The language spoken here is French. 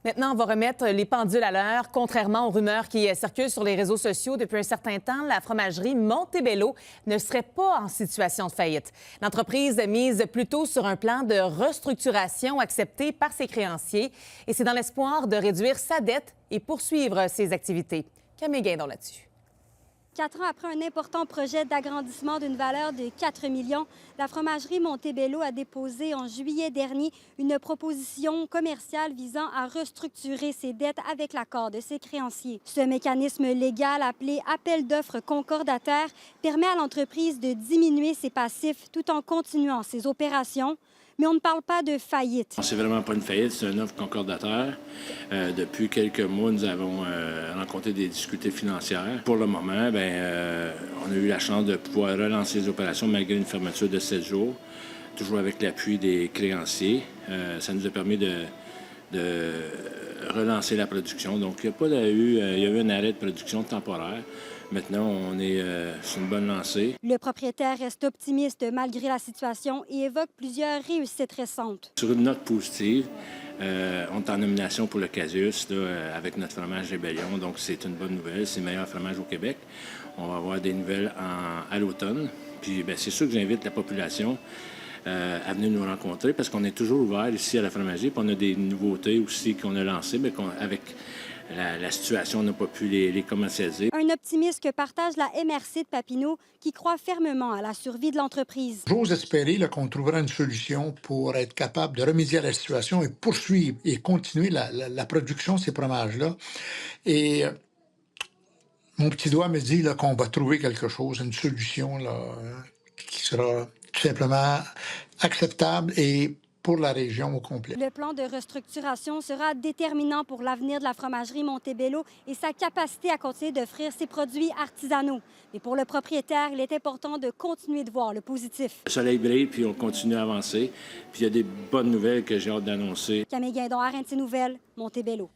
Maintenant, on va remettre les pendules à l'heure. Contrairement aux rumeurs qui circulent sur les réseaux sociaux depuis un certain temps, la fromagerie Montebello ne serait pas en situation de faillite. L'entreprise mise plutôt sur un plan de restructuration accepté par ses créanciers et c'est dans l'espoir de réduire sa dette et poursuivre ses activités. Camille Guindon là-dessus. 4 ans après un important projet d'agrandissement d'une valeur de 4 millions, la fromagerie Montebello a déposé en juillet dernier une proposition commerciale visant à restructurer ses dettes avec l'accord de ses créanciers. Ce mécanisme légal appelé appel d'offres concordataire permet à l'entreprise de diminuer ses passifs tout en continuant ses opérations. Mais on ne parle pas de faillite. C'est vraiment pas une faillite, c'est une offre concordataire. Depuis quelques mois, nous avons rencontré des difficultés financières. Pour le moment, on a eu la chance de pouvoir relancer les opérations malgré une fermeture de 7 jours, toujours avec l'appui des créanciers. Ça nous a permis de relancer la production. Donc, il y a eu un arrêt de production temporaire. Maintenant, on est sur une bonne lancée. Le propriétaire reste optimiste malgré la situation et évoque plusieurs réussites récentes. Sur une note positive, on est en nomination pour le Casius avec notre fromage Rébellion. Donc, c'est une bonne nouvelle. C'est le meilleur fromage au Québec. On va avoir des nouvelles à l'automne. Puis, c'est sûr que j'invite la population à venir nous rencontrer parce qu'on est toujours ouvert ici à la fromagerie. Puis on a des nouveautés aussi qu'on a lancées, mais avec la situation, on n'a pas pu les commercialiser. Un optimisme que partage la MRC de Papineau qui croit fermement à la survie de l'entreprise. J'ose espérer qu'on trouvera une solution pour être capable de remédier à la situation et poursuivre et continuer la production de ces fromages-là. Et mon petit doigt me dit qu'on va trouver quelque chose, une solution qui sera tout simplement acceptable et pour la région au complet. Le plan de restructuration sera déterminant pour l'avenir de la fromagerie Montebello et sa capacité à continuer d'offrir ses produits artisanaux. Mais pour le propriétaire, il est important de continuer de voir le positif. Le soleil brille, puis on continue à avancer. Puis il y a des bonnes nouvelles que j'ai hâte d'annoncer. Camille Guindon, RNC Nouvelles, Montebello.